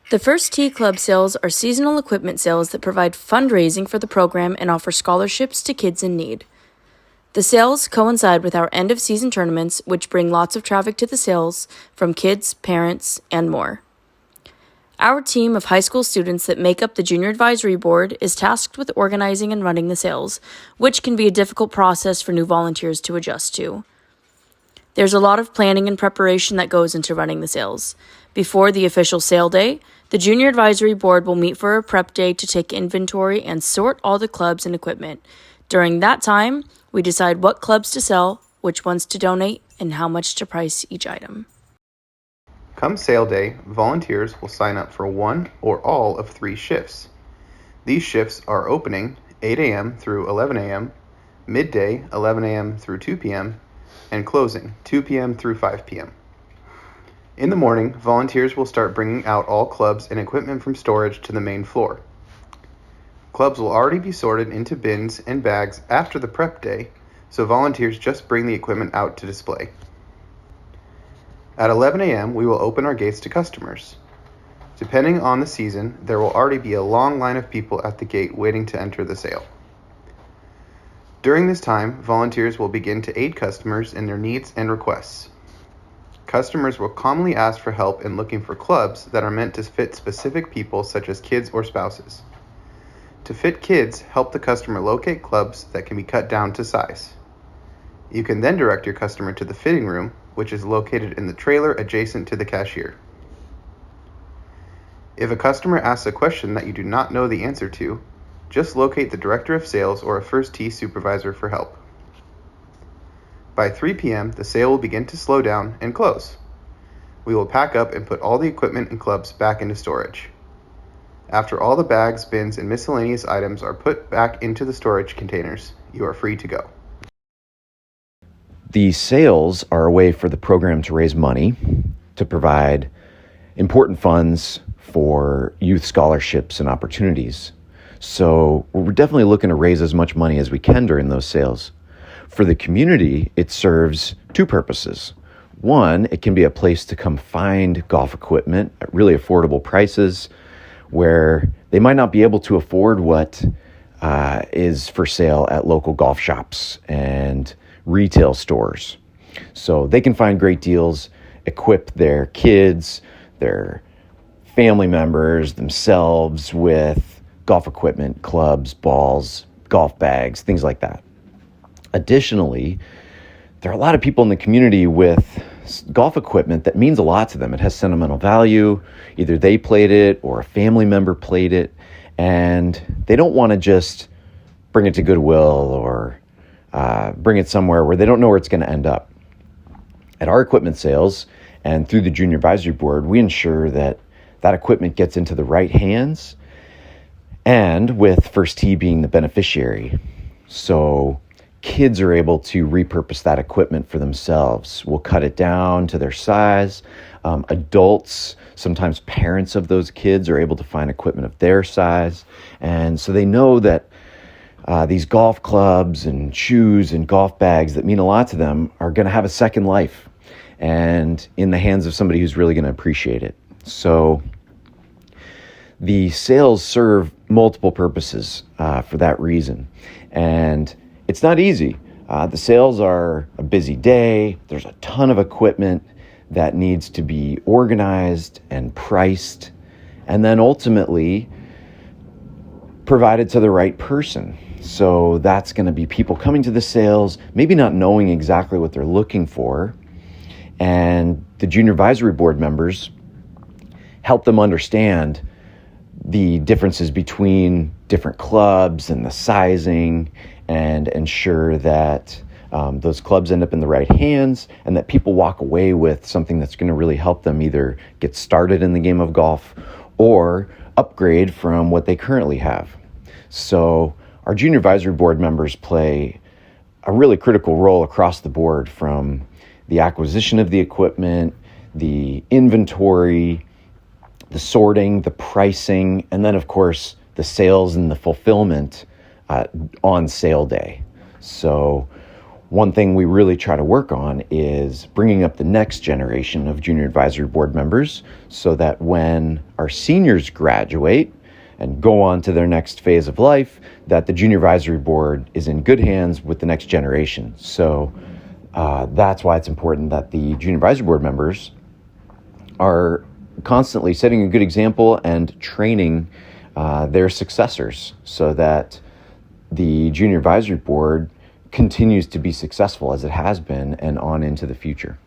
The First Tee Club sales are seasonal equipment sales that provide fundraising for the program and offer scholarships to kids in need. The sales coincide with our end-of-season tournaments, which bring lots of traffic to the sales from kids, parents, and more. Our team of high school students that make up the Junior Advisory Board is tasked with organizing and running the sales, which can be a difficult process for new volunteers to adjust to. There's a lot of planning and preparation that goes into running the sales. Before the official sale day, the Junior Advisory Board will meet for a prep day to take inventory and sort all the clubs and equipment. During that time, we decide what clubs to sell, which ones to donate, and how much to price each item. Come sale day, volunteers will sign up for one or all of 3 shifts. These shifts are opening 8 a.m. through 11 a.m., midday 11 a.m. through 2 p.m., and closing 2 p.m. through 5 p.m. In the morning, volunteers will start bringing out all clubs and equipment from storage to the main floor. Clubs will already be sorted into bins and bags after the prep day, so volunteers just bring the equipment out to display. At 11 a.m., we will open our gates to customers. Depending on the season, there will already be a long line of people at the gate waiting to enter the sale. During this time, volunteers will begin to aid customers in their needs and requests. Customers will commonly ask for help in looking for clubs that are meant to fit specific people such as kids or spouses. To fit kids, help the customer locate clubs that can be cut down to size. You can then direct your customer to the fitting room, which is located in the trailer adjacent to the cashier. If a customer asks a question that you do not know the answer to, just locate the Director of Sales or a First Tee supervisor for help. By 3 p.m., the sale will begin to slow down and close. We will pack up and put all the equipment and clubs back into storage. After all the bags, bins, and miscellaneous items are put back into the storage containers, you are free to go. The sales are a way for the program to raise money, to provide important funds for youth scholarships and opportunities. So we're definitely looking to raise as much money as we can during those sales. For the community, it serves 2 purposes. One, it can be a place to come find golf equipment at really affordable prices where they might not be able to afford what is for sale at local golf shops and retail stores. So they can find great deals, equip their kids, their family members, themselves with golf equipment, clubs, balls, golf bags, things like that. Additionally, there are a lot of people in the community with golf equipment that means a lot to them. It has sentimental value. Either they played it or a family member played it, and they don't want to just bring it to Goodwill or bring it somewhere where they don't know where it's going to end up. At our equipment sales and through the Junior Advisory Board, we ensure that that equipment gets into the right hands, and with First Tee being the beneficiary. So kids are able to repurpose that equipment for themselves. We'll cut it down to their size. Adults, sometimes parents of those kids, are able to find equipment of their size. And so they know that these golf clubs and shoes and golf bags that mean a lot to them are going to have a second life and in the hands of somebody who's really going to appreciate it. So the sales serve multiple purposes for that reason. And it's not easy. The sales are a busy day. There's a ton of equipment that needs to be organized and priced, and then ultimately provided to the right person. So that's going to be people coming to the sales, maybe not knowing exactly what they're looking for, and the Junior Advisory Board members help them understand the differences between different clubs and the sizing, and ensure that those clubs end up in the right hands and that people walk away with something that's going to really help them either get started in the game of golf or upgrade from what they currently have. So our Junior Advisory Board members play a really critical role across the board, from the acquisition of the equipment, the inventory, the sorting, the pricing, and then, of course, the sales and the fulfillment on sale day. So One thing we really try to work on is bringing up the next generation of junior advisory board members so that when our seniors graduate and go on to their next phase of life, that the junior advisory board is in good hands with the next generation. So that's why it's important that the junior advisory board members are constantly setting a good example and training their successors so that the junior advisory board continues to be successful as it has been and on into the future.